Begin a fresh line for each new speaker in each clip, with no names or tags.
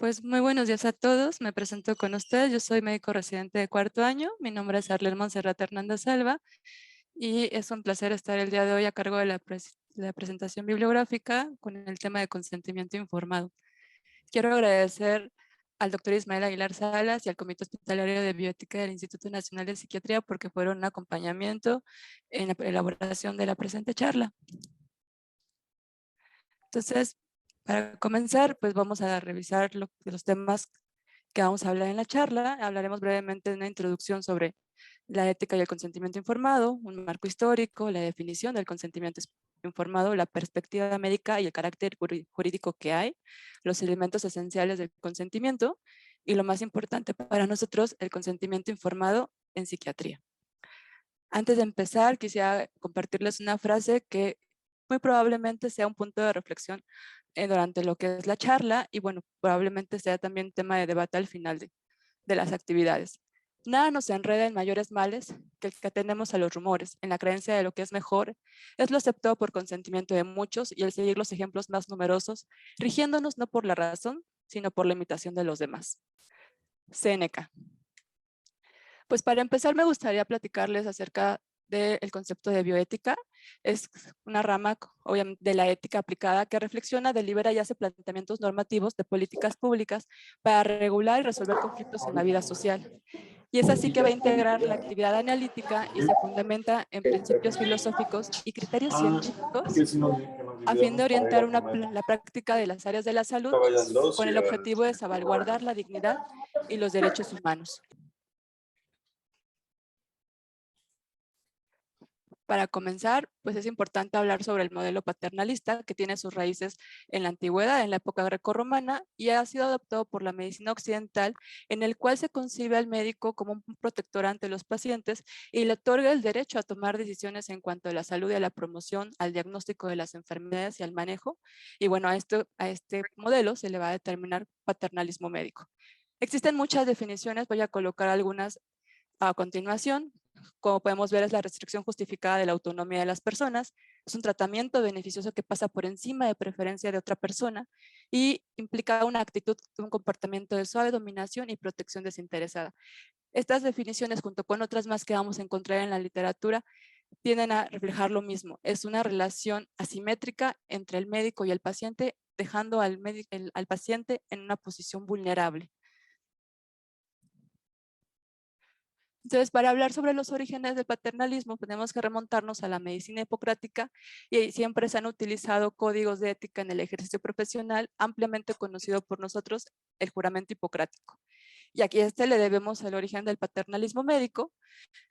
Pues muy buenos días a todos. Me presento con ustedes. Yo soy médico residente de cuarto año. Mi nombre es Arlene Montserrat Hernández Alba y es un placer estar el día de hoy a cargo de la presentación bibliográfica con el tema de consentimiento informado. Quiero agradecer al doctor Ismael Aguilar Salas y al Comité Hospitalario de Bioética del Instituto Nacional de Psiquiatría porque fueron un acompañamiento en la elaboración de la presente charla. Entonces, para comenzar, pues vamos a revisar los temas que vamos a hablar en la charla. Hablaremos brevemente de una introducción sobre la ética y el consentimiento informado, un marco histórico, la definición del consentimiento informado, la perspectiva médica y el carácter jurídico que hay, los elementos esenciales del consentimiento y lo más importante para nosotros, el consentimiento informado en psiquiatría. Antes de empezar, quisiera compartirles una frase que muy probablemente sea un punto de reflexión durante lo que es la charla y bueno, probablemente sea también tema de debate al final de las actividades. Nada nos enreda en mayores males que el que atendemos a los rumores, en la creencia de lo que es mejor, es lo aceptado por consentimiento de muchos y el seguir los ejemplos más numerosos, rigiéndonos no por la razón, sino por la imitación de los demás. Séneca. Pues para empezar me gustaría platicarles acerca del concepto de bioética. Es una rama obviamente de la ética aplicada que reflexiona, delibera y hace planteamientos normativos de políticas públicas para regular y resolver conflictos en la vida social. Y es así que va a integrar la actividad analítica y se fundamenta en principios filosóficos y criterios científicos a fin de orientar la práctica de las áreas de la salud con el objetivo de salvaguardar la dignidad y los derechos humanos. Para comenzar, pues es importante hablar sobre el modelo paternalista que tiene sus raíces en la antigüedad, en la época grecorromana, y ha sido adoptado por la medicina occidental, en el cual se concibe al médico como un protector ante los pacientes y le otorga el derecho a tomar decisiones en cuanto a la salud y a la promoción, al diagnóstico de las enfermedades y al manejo. Y bueno, a este modelo se le va a determinar paternalismo médico. Existen muchas definiciones, voy a colocar algunas a continuación. Como podemos ver, es la restricción justificada de la autonomía de las personas, es un tratamiento beneficioso que pasa por encima de preferencia de otra persona y implica una actitud, un comportamiento de suave dominación y protección desinteresada. Estas definiciones, junto con otras más que vamos a encontrar en la literatura, tienden a reflejar lo mismo. Es una relación asimétrica entre el médico y el paciente, dejando al paciente en una posición vulnerable. Entonces, para hablar sobre los orígenes del paternalismo, tenemos que remontarnos a la medicina hipocrática y siempre se han utilizado códigos de ética en el ejercicio profesional, ampliamente conocido por nosotros, el juramento hipocrático. Y aquí a este le debemos el origen del paternalismo médico,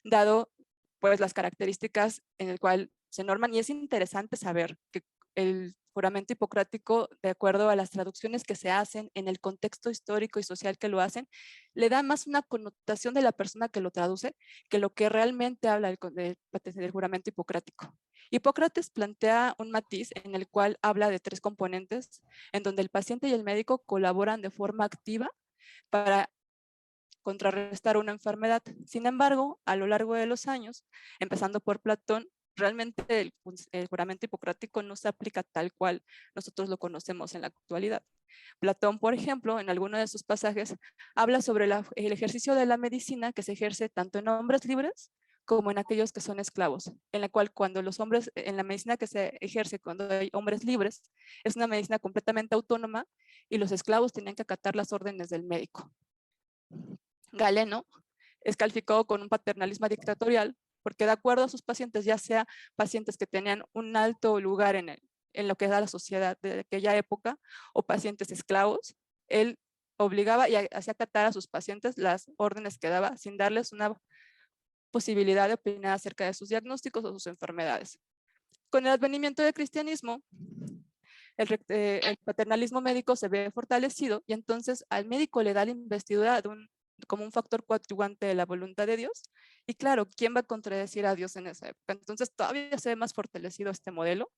dado pues las características en el cual se norman, y es interesante saber que el juramento hipocrático, de acuerdo a las traducciones que se hacen en el contexto histórico y social que lo hacen, le da más una connotación de la persona que lo traduce que lo que realmente habla del juramento hipocrático. Hipócrates plantea un matiz en el cual habla de tres componentes, en donde el paciente y el médico colaboran de forma activa para contrarrestar una enfermedad. Sin embargo, a lo largo de los años, empezando por Platón, realmente el juramento hipocrático no se aplica tal cual nosotros lo conocemos en la actualidad. Platón, por ejemplo, en alguno de sus pasajes, habla sobre el ejercicio de la medicina que se ejerce tanto en hombres libres como en aquellos que son esclavos, en la cual cuando los hombres, en la medicina que se ejerce cuando hay hombres libres, es una medicina completamente autónoma y los esclavos tienen que acatar las órdenes del médico. Galeno es calificado con un paternalismo dictatorial porque de acuerdo a sus pacientes, ya sea pacientes que tenían un alto lugar en lo que era la sociedad de aquella época o pacientes esclavos, él obligaba y hacía acatar a sus pacientes las órdenes que daba sin darles una posibilidad de opinar acerca de sus diagnósticos o sus enfermedades. Con el advenimiento del cristianismo, el paternalismo médico se ve fortalecido y entonces al médico le da la investidura como un factor coadyuvante de la voluntad de Dios. Y claro, ¿quién va a contradecir a Dios en esa época? Entonces todavía se ve más fortalecido este modelo.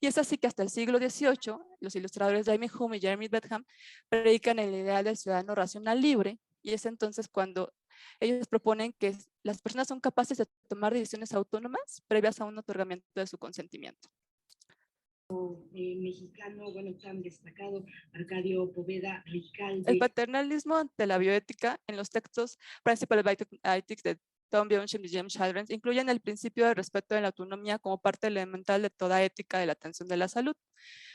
Y es así que hasta el siglo XVIII, los ilustradores David Hume y Jeremy Bentham predican el ideal del ciudadano racional libre. Y es entonces cuando ellos proponen que las personas son capaces de tomar decisiones autónomas previas a un otorgamiento de su consentimiento.
mexicano, bueno, tan destacado, Arcadio Poveda
El
Ricalde.
paternalismo ante la bioética en los textos Principles of Bioethics de Tom Bjornsham y James Childress incluyen el principio de respeto de la autonomía como parte elemental de toda ética de la atención de la salud.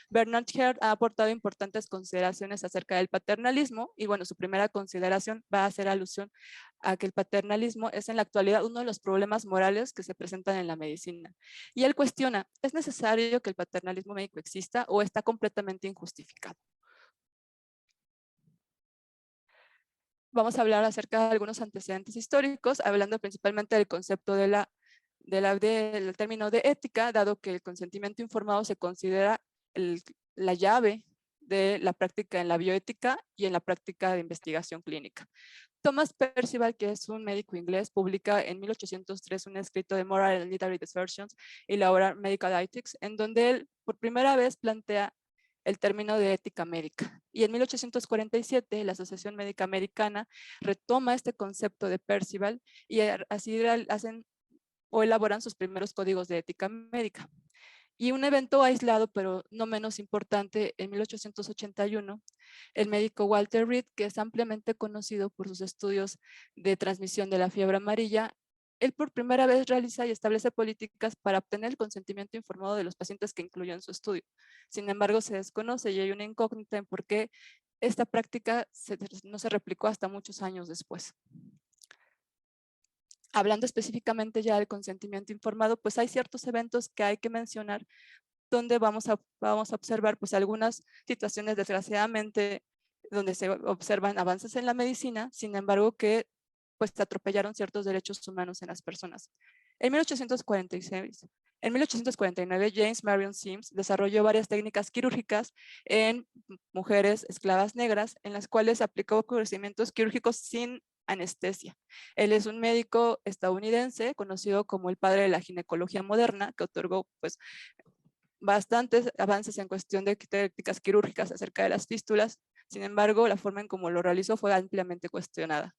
Bernard Heard ha aportado importantes consideraciones acerca del paternalismo y bueno, su primera consideración va a hacer alusión a que el paternalismo es en la actualidad uno de los problemas morales que se presentan en la medicina. Y él cuestiona, ¿es necesario que el paternalismo médico exista o está completamente injustificado? Vamos a hablar acerca de algunos antecedentes históricos, hablando principalmente del concepto del término de ética, dado que el consentimiento informado se considera la llave de la práctica en la bioética y en la práctica de investigación clínica. Thomas Percival, que es un médico inglés, publica en 1803 un escrito de Moral and Literary Dissertations y la obra Medical Ethics, en donde él por primera vez plantea el término de ética médica. Y en 1847 la Asociación Médica Americana retoma este concepto de Percival y así hacen o elaboran sus primeros códigos de ética médica. Y un evento aislado, pero no menos importante, en 1881, el médico Walter Reed, que es ampliamente conocido por sus estudios de transmisión de la fiebre amarilla, él por primera vez realiza y establece políticas para obtener el consentimiento informado de los pacientes que incluyó en su estudio. Sin embargo, se desconoce y hay una incógnita en por qué esta práctica no se replicó hasta muchos años después. Hablando específicamente ya del consentimiento informado, pues hay ciertos eventos que hay que mencionar donde vamos a observar pues algunas situaciones desgraciadamente donde se observan avances en la medicina, sin embargo que pues atropellaron ciertos derechos humanos en las personas. En 1846, en 1849, James Marion Sims desarrolló varias técnicas quirúrgicas en mujeres esclavas negras, en las cuales aplicó procedimientos quirúrgicos sin anestesia. Él es un médico estadounidense conocido como el padre de la ginecología moderna, que otorgó pues bastantes avances en cuestión de técnicas quirúrgicas acerca de las fístulas. Sin embargo, la forma en cómo lo realizó fue ampliamente cuestionada.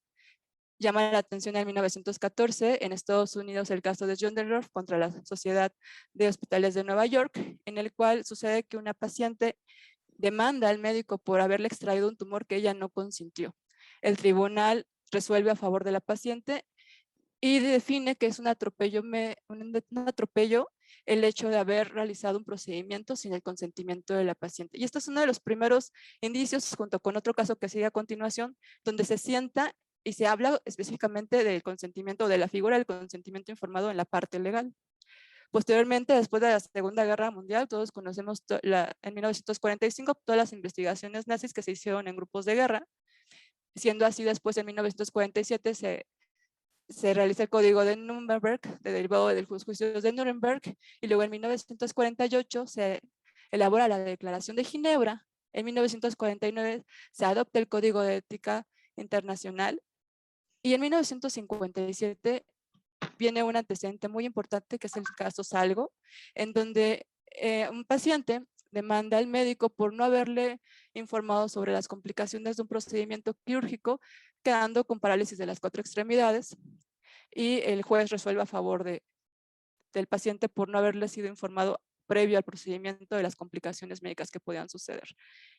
Llama la atención en 1914 en Estados Unidos el caso de John Delorf contra la Sociedad de Hospitales de Nueva York, en el cual sucede que una paciente demanda al médico por haberle extraído un tumor que ella no consintió. El tribunal resuelve a favor de la paciente y define que es un atropello el hecho de haber realizado un procedimiento sin el consentimiento de la paciente. Y esto es uno de los primeros indicios, junto con otro caso que sigue a continuación, donde se sienta y se habla específicamente del consentimiento, de la figura del consentimiento informado en la parte legal. Posteriormente, después de la Segunda Guerra Mundial, todos conocemos en 1945 todas las investigaciones nazis que se hicieron en grupos de guerra, siendo así después en 1947 se realiza el Código de Nuremberg, derivado de los juicios de Nuremberg, y luego en 1948 se elabora la Declaración de Ginebra. En 1949 se adopta el Código de Ética Internacional y en 1957 viene un antecedente muy importante que es el caso Salgo, en donde un paciente demanda al médico por no haberle informado sobre las complicaciones de un procedimiento quirúrgico, quedando con parálisis de las 4 extremidades, y el juez resuelve a favor del paciente por no haberle sido informado previo al procedimiento de las complicaciones médicas que podían suceder.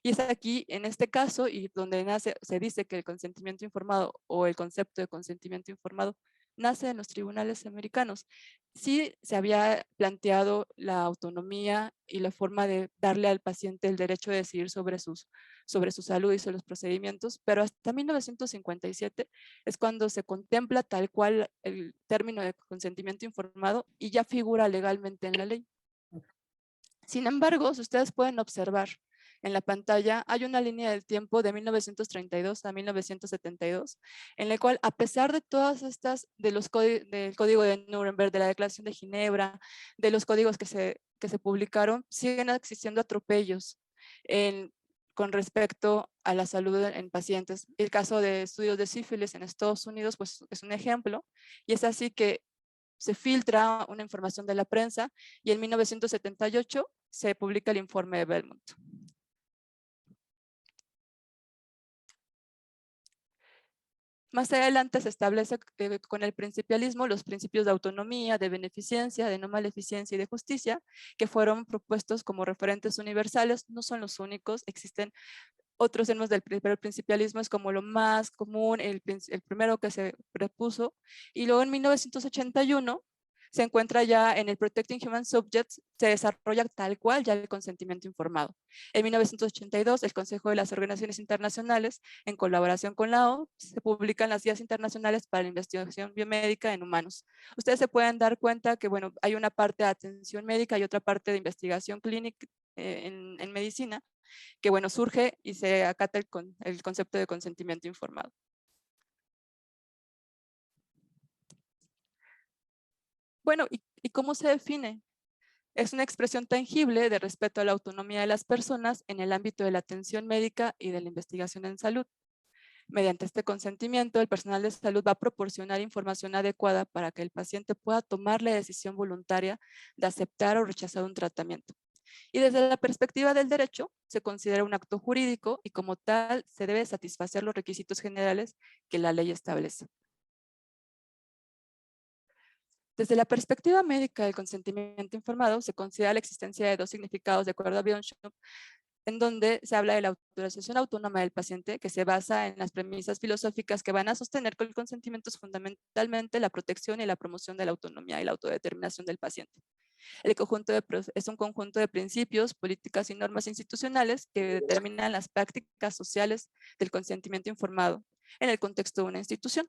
Y es aquí, en este caso, y donde se dice que el consentimiento informado o el concepto de consentimiento informado nace en los tribunales americanos. Sí se había planteado la autonomía y la forma de darle al paciente el derecho de decidir sobre su salud y sobre los procedimientos, pero hasta 1957 es cuando se contempla tal cual el término de consentimiento informado y ya figura legalmente en la ley. Sin embargo, si ustedes pueden observar en la pantalla, hay una línea del tiempo de 1932 a 1972, en la cual, a pesar de todas estas, del Código de Nuremberg, de la Declaración de Ginebra, de los códigos que se publicaron, siguen existiendo atropellos con respecto a la salud en pacientes. El caso de estudios de sífilis en Estados Unidos pues, es un ejemplo, y es así que se filtra una información de la prensa y en 1978 se publica el informe de Belmont. Más adelante se establece con el principialismo los principios de autonomía, de beneficencia, de no maleficencia y de justicia, que fueron propuestos como referentes universales. No son los únicos, existen otros temas pero el principialismo es como lo más común, el primero que se propuso. Y luego en 1981 se encuentra ya en el Protecting Human Subjects, se desarrolla tal cual ya el consentimiento informado. En 1982, el Consejo de las Organizaciones Internacionales, en colaboración con la OMS, se publican las guías internacionales para la investigación biomédica en humanos. Ustedes se pueden dar cuenta que, bueno, hay una parte de atención médica y otra parte de investigación clínica en medicina, que, bueno, surge y se acata el concepto de consentimiento informado. Bueno, ¿y cómo se define? Es una expresión tangible de respeto a la autonomía de las personas en el ámbito de la atención médica y de la investigación en salud. Mediante este consentimiento, el personal de salud va a proporcionar información adecuada para que el paciente pueda tomar la decisión voluntaria de aceptar o rechazar un tratamiento. Y desde la perspectiva del derecho, se considera un acto jurídico y como tal se debe satisfacer los requisitos generales que la ley establece. Desde la perspectiva médica del consentimiento informado, se considera la existencia de dos significados de acuerdo a Bionshop, en donde se habla de la autorización autónoma del paciente, que se basa en las premisas filosóficas que van a sostener que el consentimiento es fundamentalmente la protección y la promoción de la autonomía y la autodeterminación del paciente. Es un conjunto de principios, políticas y normas institucionales que determinan las prácticas sociales del consentimiento informado en el contexto de una institución.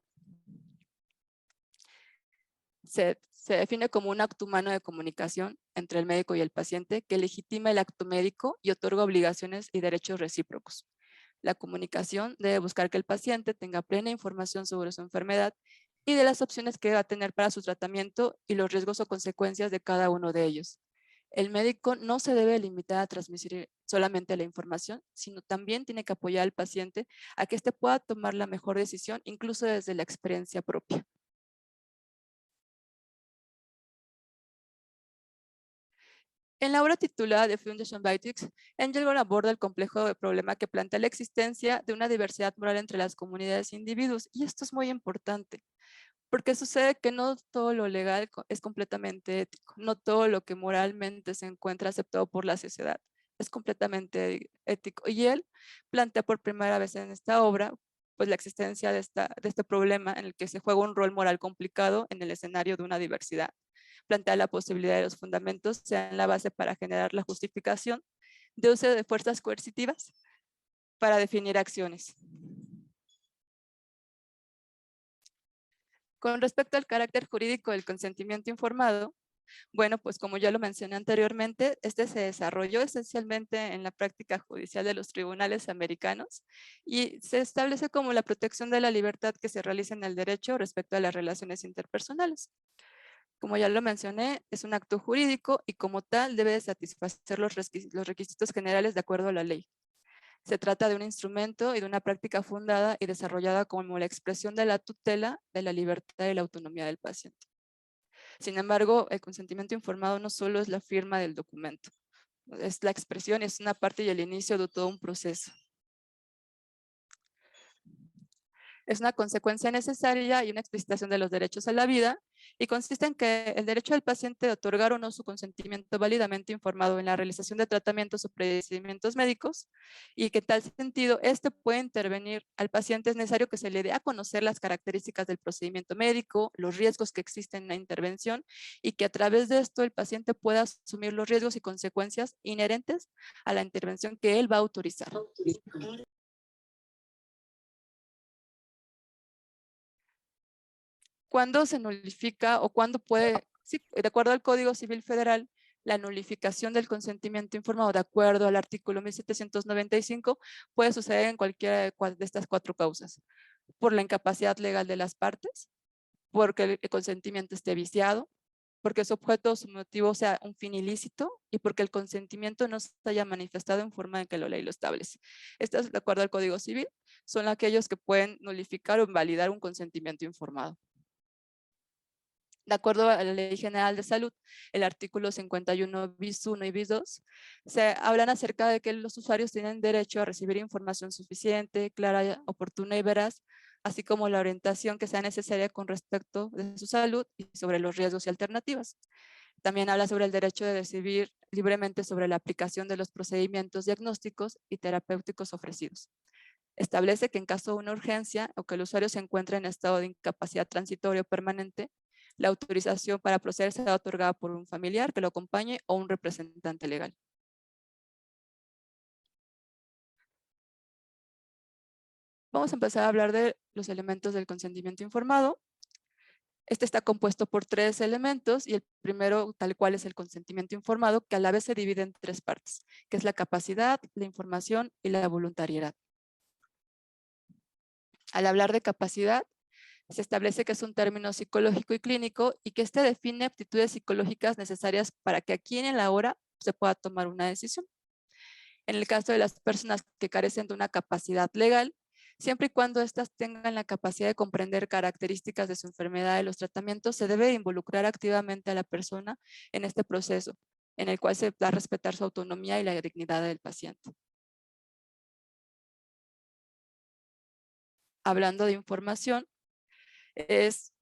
Se define como un acto humano de comunicación entre el médico y el paciente que legitima el acto médico y otorga obligaciones y derechos recíprocos. La comunicación debe buscar que el paciente tenga plena información sobre su enfermedad y de las opciones que va a tener para su tratamiento y los riesgos o consecuencias de cada uno de ellos. El médico no se debe limitar a transmitir solamente la información, sino también tiene que apoyar al paciente a que éste pueda tomar la mejor decisión, incluso desde la experiencia propia. En la obra titulada The Foundation Bioethics, Engelgard aborda el complejo problema que plantea la existencia de una diversidad moral entre las comunidades e individuos. Y esto es muy importante, porque sucede que no todo lo legal es completamente ético, no todo lo que moralmente se encuentra aceptado por la sociedad es completamente ético. Y él plantea por primera vez en esta obra pues la existencia de este problema en el que se juega un rol moral complicado en el escenario de una diversidad. Plantea la posibilidad de los fundamentos sean la base para generar la justificación de uso de fuerzas coercitivas para definir acciones. Con respecto al carácter jurídico del consentimiento informado, bueno, pues como ya lo mencioné anteriormente, este se desarrolló esencialmente en la práctica judicial de los tribunales americanos y se establece como la protección de la libertad que se realiza en el derecho respecto a las relaciones interpersonales. Como ya lo mencioné, es un acto jurídico y como tal debe satisfacer los requisitos generales de acuerdo a la ley. Se trata de un instrumento y de una práctica fundada y desarrollada como la expresión de la tutela de la libertad y la autonomía del paciente. Sin embargo, el consentimiento informado no solo es la firma del documento, es la expresión, es una parte y el inicio de todo un proceso. Es una consecuencia necesaria y una explicitación de los derechos a la vida y consiste en que el derecho del paciente de otorgar o no su consentimiento válidamente informado en la realización de tratamientos o procedimientos médicos y que en tal sentido este puede intervenir al paciente es necesario que se le dé a conocer las características del procedimiento médico, los riesgos que existen en la intervención y que a través de esto el paciente pueda asumir los riesgos y consecuencias inherentes a la intervención que él va a autorizar. ¿Cuándo se nulifica o cuándo puede, sí, de acuerdo al Código Civil Federal, la nulificación del consentimiento informado de acuerdo al artículo 1795 puede suceder en cualquiera de estas cuatro causas? Por la incapacidad legal de las partes, porque el consentimiento esté viciado, porque su objeto o su motivo sea un fin ilícito y porque el consentimiento no se haya manifestado en forma en que la ley lo establece. Estas, de acuerdo al Código Civil, son aquellos que pueden nulificar o invalidar un consentimiento informado. De acuerdo a la Ley General de Salud, el artículo 51 bis 1 y bis 2, se hablan acerca de que los usuarios tienen derecho a recibir información suficiente, clara, oportuna y veraz así como la orientación que sea necesaria con respecto de su salud y sobre los riesgos y alternativas. También habla sobre el derecho de decidir libremente sobre la aplicación de los procedimientos diagnósticos y terapéuticos ofrecidos. Establece que en caso de una urgencia o que el usuario se encuentre en estado de incapacidad transitoria o permanente, la autorización para proceder será otorgada por un familiar que lo acompañe o un representante legal. Vamos a empezar a hablar de los elementos del consentimiento informado. Este está compuesto por 3 elementos y el primero tal cual es el consentimiento informado, que a la vez se divide en 3 partes, que es la capacidad, la información y la voluntariedad. Al hablar de capacidad, se establece que es un término psicológico y clínico y que este define aptitudes psicológicas necesarias para que aquí en la hora se pueda tomar una decisión. En el caso de las personas que carecen de una capacidad legal, siempre y cuando éstas tengan la capacidad de comprender características de su enfermedad y los tratamientos, se debe involucrar activamente a la persona en este proceso, en el cual se va a respetar su autonomía y la dignidad del paciente. Hablando de información,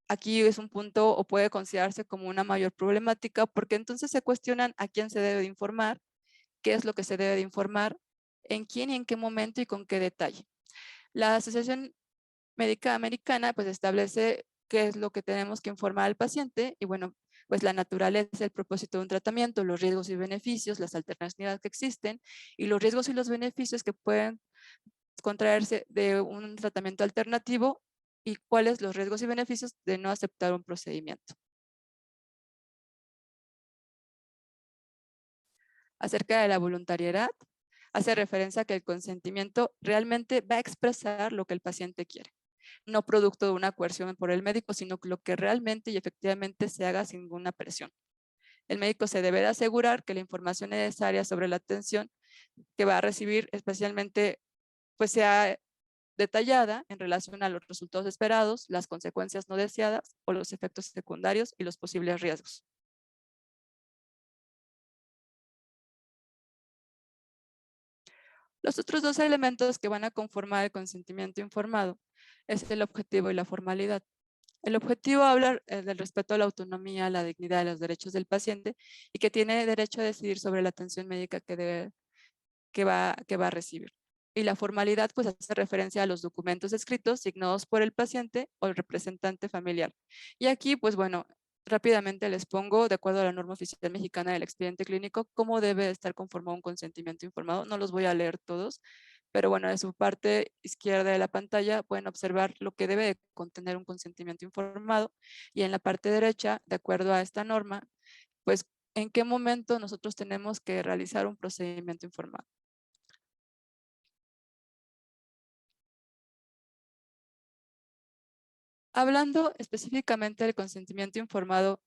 aquí es un punto o puede considerarse como una mayor problemática porque entonces se cuestionan a quién se debe de informar, qué es lo que se debe de informar, en quién y en qué momento y con qué detalle. La Asociación Médica Americana pues establece qué es lo que tenemos que informar al paciente y bueno, pues la naturaleza, el propósito de un tratamiento, los riesgos y beneficios, las alternativas que existen y los riesgos y los beneficios que pueden contraerse de un tratamiento alternativo y cuáles los riesgos y beneficios de no aceptar un procedimiento. Acerca de la voluntariedad, hace referencia a que el consentimiento realmente va a expresar lo que el paciente quiere, no producto de una coerción por el médico, sino lo que realmente y efectivamente se haga sin ninguna presión. El médico se debe de asegurar que la información necesaria sobre la atención que va a recibir, especialmente, pues sea detallada en relación a los resultados esperados, las consecuencias no deseadas o los efectos secundarios y los posibles riesgos. Los otros 2 elementos que van a conformar el consentimiento informado es el objetivo y la formalidad. El objetivo habla del respeto a la autonomía, la dignidad y los derechos del paciente y que tiene derecho a decidir sobre la atención médica que va a recibir. Y la formalidad pues hace referencia a los documentos escritos signados por el paciente o el representante familiar. Y aquí pues bueno, rápidamente les pongo, de acuerdo a la norma oficial mexicana del expediente clínico, cómo debe estar conformado un consentimiento informado. No los voy a leer todos, pero bueno, de su parte izquierda de la pantalla pueden observar lo que debe de contener un consentimiento informado y en la parte derecha, de acuerdo a esta norma, pues en qué momento nosotros tenemos que realizar un procedimiento informado. Hablando específicamente del consentimiento informado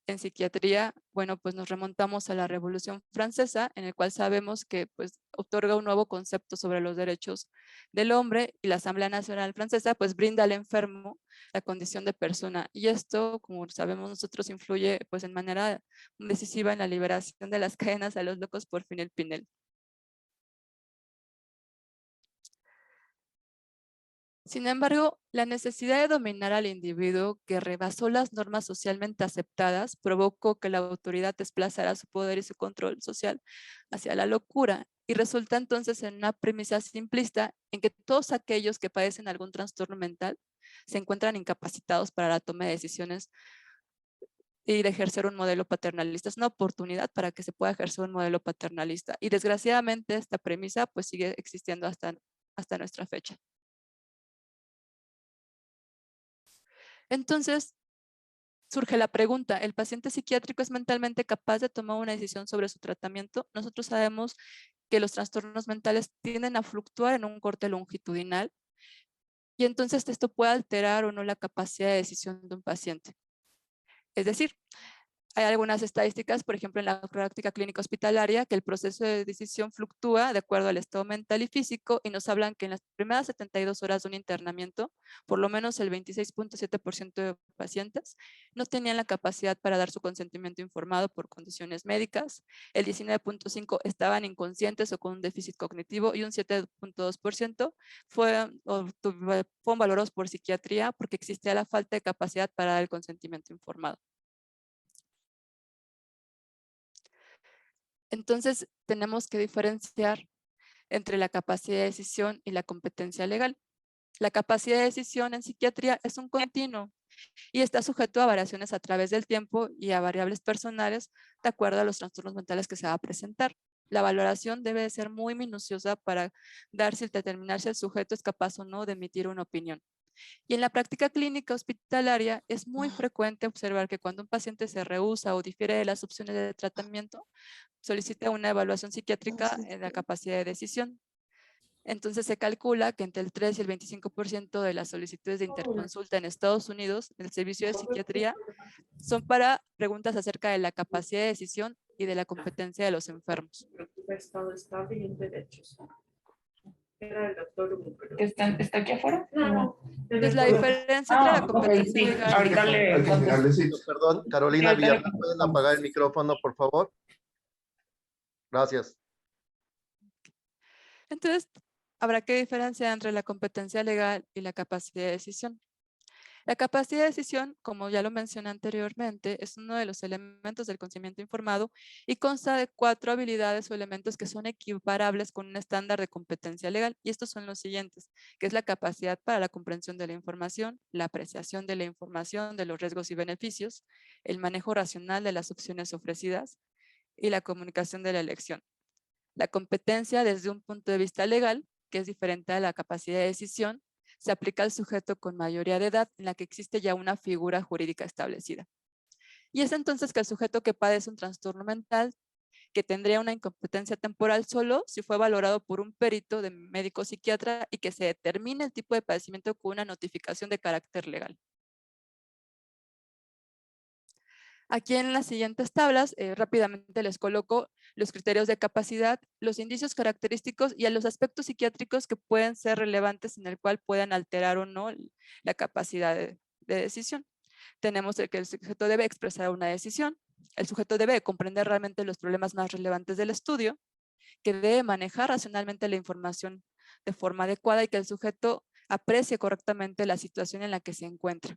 en psiquiatría, bueno, pues nos remontamos a la Revolución Francesa, en el cual sabemos que pues otorga un nuevo concepto sobre los derechos del hombre y la Asamblea Nacional Francesa pues brinda al enfermo la condición de persona. Y esto, como sabemos nosotros, influye pues en manera decisiva en la liberación de las cadenas a los locos por Pinel Pinel. Sin embargo, la necesidad de dominar al individuo que rebasó las normas socialmente aceptadas provocó que la autoridad desplazara su poder y su control social hacia la locura y resulta entonces en una premisa simplista en que todos aquellos que padecen algún trastorno mental se encuentran incapacitados para la toma de decisiones y de ejercer un modelo paternalista. Es una oportunidad para que se pueda ejercer un modelo paternalista y desgraciadamente esta premisa pues sigue existiendo hasta nuestra fecha. Entonces, surge la pregunta, ¿el paciente psiquiátrico es mentalmente capaz de tomar una decisión sobre su tratamiento? Nosotros sabemos que los trastornos mentales tienden a fluctuar en un corte longitudinal y entonces esto puede alterar o no la capacidad de decisión de un paciente. Es decir, Hay algunas estadísticas, por ejemplo, en la práctica clínica hospitalaria, que el proceso de decisión fluctúa de acuerdo al estado mental y físico, y nos hablan que en las primeras 72 horas de un internamiento, por lo menos el 26.7% de pacientes no tenían la capacidad para dar su consentimiento informado por condiciones médicas, el 19.5% estaban inconscientes o con un déficit cognitivo, y un 7.2% fueron valorados por psiquiatría porque existía la falta de capacidad para dar el consentimiento informado. Entonces, tenemos que diferenciar entre la capacidad de decisión y la competencia legal. La capacidad de decisión en psiquiatría es un continuo y está sujeto a variaciones a través del tiempo y a variables personales de acuerdo a los trastornos mentales que se va a presentar. La valoración debe de ser muy minuciosa para determinar si el sujeto es capaz o no de emitir una opinión. Y en la práctica clínica hospitalaria es muy frecuente observar que cuando un paciente se rehúsa o difiere de las opciones de tratamiento, solicita una evaluación psiquiátrica en la capacidad de decisión. Entonces se calcula que entre el 3 y el 25% de las solicitudes de interconsulta en Estados Unidos, el servicio de psiquiatría, son para preguntas acerca de la capacidad de decisión y de la competencia de los enfermos.
Estado estable y en derechos. Era el doctor Hugo, pero...
¿Está aquí afuera?
No.
Entonces la diferencia entre la competencia
sí.
legal...
Ahorita le contesto.
Perdón, Carolina Villarreal, ¿pueden apagar el micrófono, por favor? Gracias.
Entonces, habrá que diferenciar entre la competencia legal y la capacidad de decisión. La capacidad de decisión, como ya lo mencioné anteriormente, es uno de los elementos del consentimiento informado y consta de 4 habilidades o elementos que son equiparables con un estándar de competencia legal. Y estos son los siguientes, que es la capacidad para la comprensión de la información, la apreciación de la información, de los riesgos y beneficios, el manejo racional de las opciones ofrecidas y la comunicación de la elección. La competencia desde un punto de vista legal, que es diferente a la capacidad de decisión, se aplica al sujeto con mayoría de edad en la que existe ya una figura jurídica establecida. Y es entonces que el sujeto que padece un trastorno mental, que tendría una incompetencia temporal solo si fue valorado por un perito de médico psiquiatra y que se determine el tipo de padecimiento con una notificación de carácter legal. Aquí en las siguientes tablas, rápidamente les coloco los criterios de capacidad, los indicios característicos y a los aspectos psiquiátricos que pueden ser relevantes en el cual puedan alterar o no la capacidad de decisión. Tenemos el que el sujeto debe expresar una decisión, el sujeto debe comprender realmente los problemas más relevantes del estudio, que debe manejar racionalmente la información de forma adecuada y que el sujeto aprecie correctamente la situación en la que se encuentra.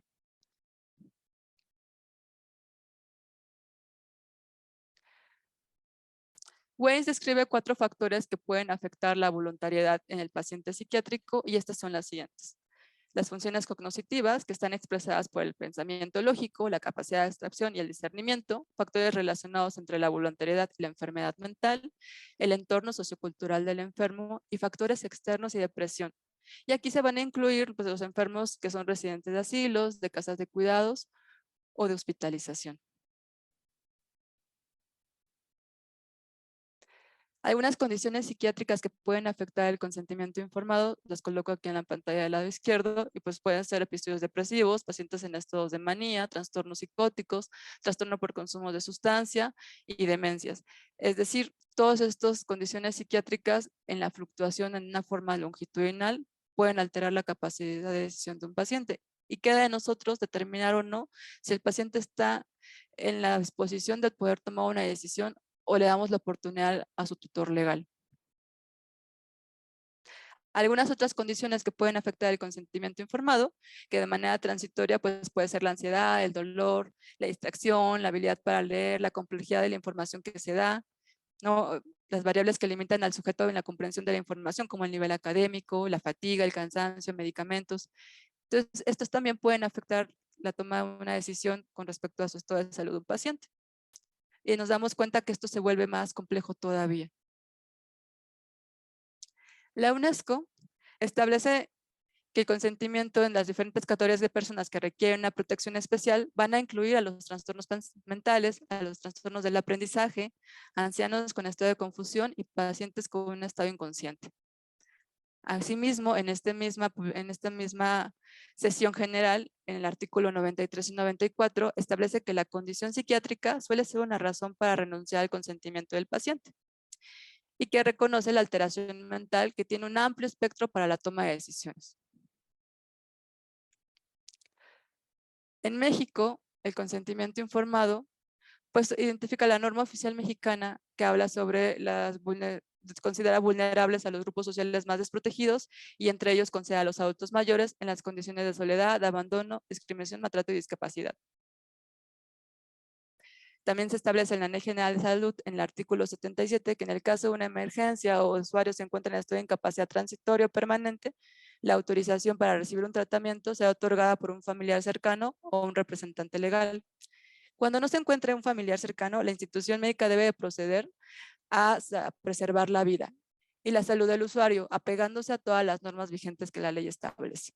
Weiss describe 4 factores que pueden afectar la voluntariedad en el paciente psiquiátrico y estas son las siguientes. Las funciones cognitivas que están expresadas por el pensamiento lógico, la capacidad de abstracción y el discernimiento, factores relacionados entre la voluntariedad y la enfermedad mental, el entorno sociocultural del enfermo y factores externos y depresión. Y aquí se van a incluir pues, los enfermos que son residentes de asilos, de casas de cuidados o de hospitalización. Algunas condiciones psiquiátricas que pueden afectar el consentimiento informado, las coloco aquí en la pantalla del lado izquierdo, y pues pueden ser episodios depresivos, pacientes en estados de manía, trastornos psicóticos, trastorno por consumo de sustancia y demencias. Es decir, todas estas condiciones psiquiátricas en la fluctuación en una forma longitudinal pueden alterar la capacidad de decisión de un paciente. Y queda de nosotros determinar o no si el paciente está en la disposición de poder tomar una decisión o le damos la oportunidad a su tutor legal. Algunas otras condiciones que pueden afectar el consentimiento informado, que de manera transitoria pues, puede ser la ansiedad, el dolor, la distracción, la habilidad para leer, la complejidad de la información que se da, ¿no? Las variables que limitan al sujeto en la comprensión de la información, como el nivel académico, la fatiga, el cansancio, medicamentos. Entonces, estos también pueden afectar la toma de una decisión con respecto a su estado de salud de un paciente. Y nos damos cuenta que esto se vuelve más complejo todavía. La UNESCO establece que el consentimiento en las diferentes categorías de personas que requieren una protección especial van a incluir a los trastornos mentales, a los trastornos del aprendizaje, a ancianos con estado de confusión y pacientes con un estado inconsciente. Asimismo, en esta misma sesión general, en el artículo 93 y 94, establece que la condición psiquiátrica suele ser una razón para renunciar al consentimiento del paciente y que reconoce la alteración mental que tiene un amplio espectro para la toma de decisiones. En México, el consentimiento informado pues identifica la norma oficial mexicana que habla sobre considera vulnerables a los grupos sociales más desprotegidos y entre ellos considera a los adultos mayores en las condiciones de soledad, de abandono, discriminación, maltrato y discapacidad. También se establece en la Ley General de Salud, en el artículo 77, que en el caso de una emergencia o usuario se encuentra en estado de incapacidad transitoria o permanente, la autorización para recibir un tratamiento sea otorgada por un familiar cercano o un representante legal. Cuando no se encuentre un familiar cercano, la institución médica debe proceder a preservar la vida y la salud del usuario, apegándose a todas las normas vigentes que la ley establece.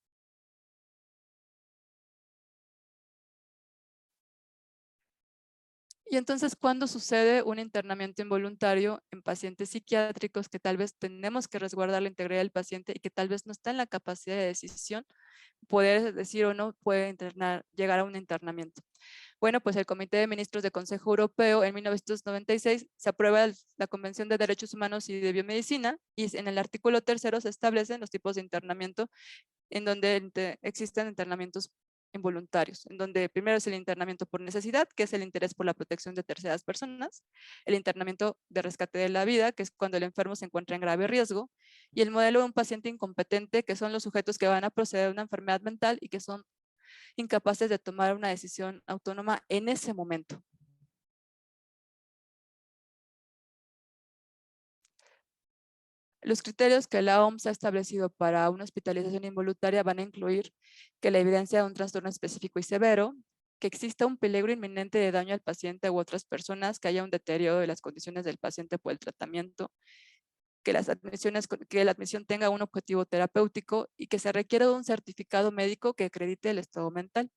Y entonces, ¿cuándo sucede un internamiento involuntario en pacientes psiquiátricos que tal vez tenemos que resguardar la integridad del paciente y que tal vez no está en la capacidad de decisión, poder decir o no puede llegar a un internamiento? Bueno, pues el Comité de Ministros del Consejo Europeo en 1996 se aprueba la Convención de Derechos Humanos y de Biomedicina y en el artículo 3 se establecen los tipos de internamiento en donde existen internamientos involuntarios, en donde primero es el internamiento por necesidad, que es el interés por la protección de terceras personas, el internamiento de rescate de la vida, que es cuando el enfermo se encuentra en grave riesgo, y el modelo de un paciente incompetente, que son los sujetos que van a proceder a una enfermedad mental y que son incapaces de tomar una decisión autónoma en ese momento. Los criterios que la OMS ha establecido para una hospitalización involuntaria van a incluir que la evidencia de un trastorno específico y severo, que exista un peligro inminente de daño al paciente u otras personas, que haya un deterioro de las condiciones del paciente por el tratamiento, que la admisión tenga un objetivo terapéutico y que se requiera de un certificado médico que acredite el estado mental.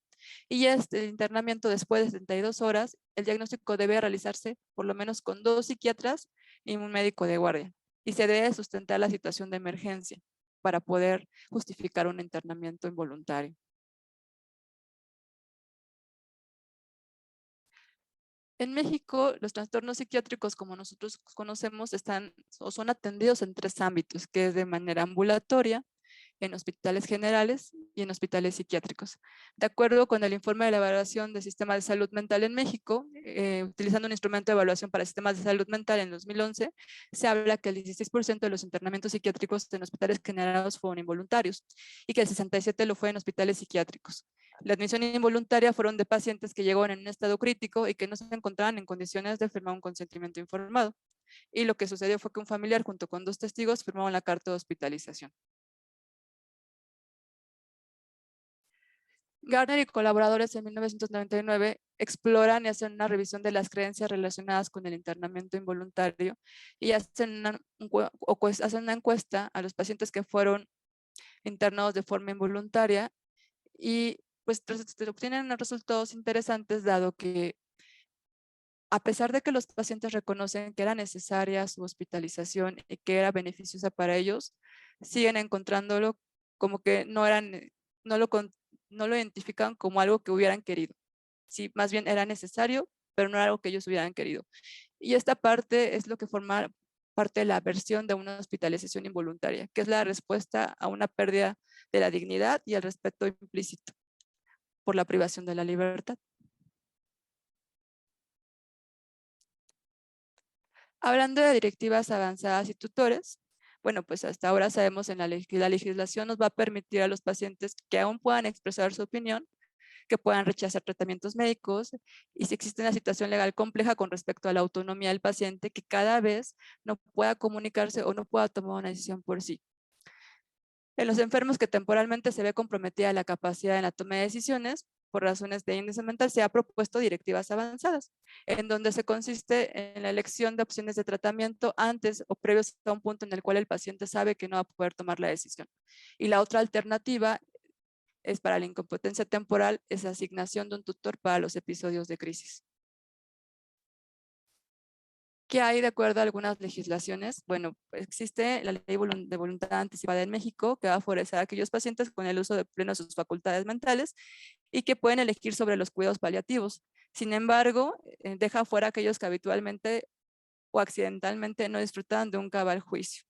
Y el internamiento después de 72 horas, el diagnóstico debe realizarse por lo menos con 2 psiquiatras y un médico de guardia. Y se debe sustentar la situación de emergencia para poder justificar un internamiento involuntario. En México, los trastornos psiquiátricos, como nosotros conocemos, están o son atendidos en 3 ámbitos, que es de manera ambulatoria, en hospitales generales y en hospitales psiquiátricos. De acuerdo con el informe de la evaluación del sistema de salud mental en México, utilizando un instrumento de evaluación para sistemas de salud mental en 2011, se habla que el 16% de los internamientos psiquiátricos en hospitales generales fueron involuntarios y que el 67% lo fue en hospitales psiquiátricos. La admisión involuntaria fueron de pacientes que llegaron en un estado crítico y que no se encontraban en condiciones de firmar un consentimiento informado. Y lo que sucedió fue que un familiar junto con 2 testigos firmaron la carta de hospitalización. Gardner y colaboradores en 1999 exploran y hacen una revisión de las creencias relacionadas con el internamiento involuntario y hacen una encuesta a los pacientes que fueron internados de forma involuntaria y pues obtienen resultados interesantes, dado que a pesar de que los pacientes reconocen que era necesaria su hospitalización y que era beneficiosa para ellos, siguen encontrándolo como que no lo identifican como algo que hubieran querido. Sí, más bien era necesario, pero no era algo que ellos hubieran querido. Y esta parte es lo que forma parte de la versión de una hospitalización involuntaria, que es la respuesta a una pérdida de la dignidad y el respeto implícito por la privación de la libertad. Hablando de directivas avanzadas y tutores, bueno, pues hasta ahora sabemos que la legislación nos va a permitir a los pacientes que aún puedan expresar su opinión, que puedan rechazar tratamientos médicos y si existe una situación legal compleja con respecto a la autonomía del paciente, que cada vez no pueda comunicarse o no pueda tomar una decisión por sí. En los enfermos que temporalmente se ve comprometida la capacidad en la toma de decisiones, por razones de índice mental, se ha propuesto directivas avanzadas, en donde se consiste en la elección de opciones de tratamiento antes o previos a un punto en el cual el paciente sabe que no va a poder tomar la decisión. Y la otra alternativa es para la incompetencia temporal, es asignación de un tutor para los episodios de crisis. ¿Qué hay de acuerdo a algunas legislaciones? Bueno, existe la ley de voluntad anticipada en México que va a favorecer a aquellos pacientes con el uso de pleno de sus facultades mentales y que pueden elegir sobre los cuidados paliativos. Sin embargo, deja fuera a aquellos que habitualmente o accidentalmente no disfrutan de un cabal juicio.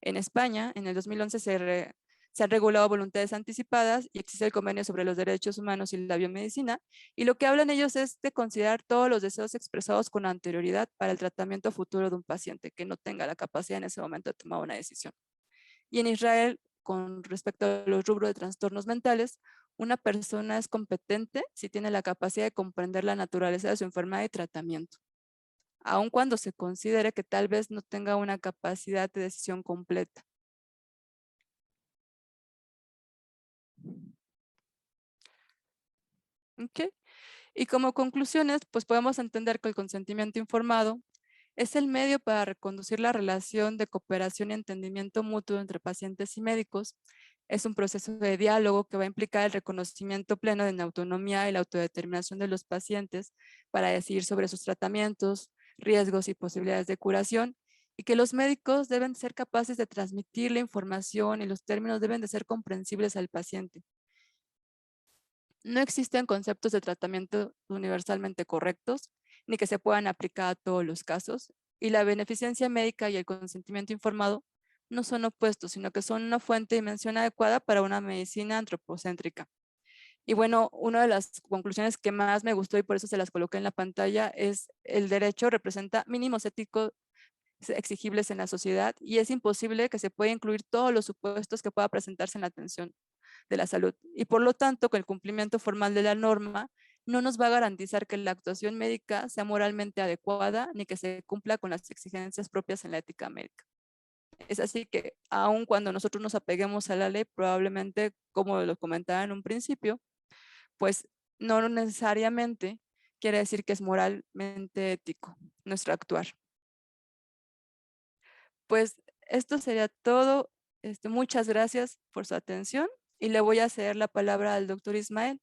En España, en el 2011 se han regulado voluntades anticipadas y existe el convenio sobre los derechos humanos y la biomedicina, y lo que hablan ellos es de considerar todos los deseos expresados con anterioridad para el tratamiento futuro de un paciente que no tenga la capacidad en ese momento de tomar una decisión. Y en Israel, con respecto a los rubros de trastornos mentales, una persona es competente si tiene la capacidad de comprender la naturaleza de su enfermedad y tratamiento, aun cuando se considere que tal vez no tenga una capacidad de decisión completa. ¿Okay? Y como conclusiones, pues podemos entender que el consentimiento informado es el medio para reconducir la relación de cooperación y entendimiento mutuo entre pacientes y médicos. Es un proceso de diálogo que va a implicar el reconocimiento pleno de la autonomía y la autodeterminación de los pacientes para decidir sobre sus tratamientos, riesgos y posibilidades de curación, y que los médicos deben ser capaces de transmitir la información y los términos deben de ser comprensibles al paciente. No existen conceptos de tratamiento universalmente correctos, ni que se puedan aplicar a todos los casos, y la beneficencia médica y el consentimiento informado no son opuestos, sino que son una fuente de dimensión adecuada para una medicina antropocéntrica. Y bueno, una de las conclusiones que más me gustó y por eso se las coloqué en la pantalla es el derecho representa mínimos éticos exigibles en la sociedad y es imposible que se pueda incluir todos los supuestos que pueda presentarse en la atención de la salud. Y por lo tanto, que el cumplimiento formal de la norma no nos va a garantizar que la actuación médica sea moralmente adecuada ni que se cumpla con las exigencias propias en la ética médica. Es así que, aun cuando nosotros nos apeguemos a la ley, probablemente, como lo comentaba en un principio, pues no necesariamente quiere decir que es moralmente ético nuestro actuar. Pues esto sería todo. Muchas gracias por su atención y le voy a ceder la palabra al doctor Ismael.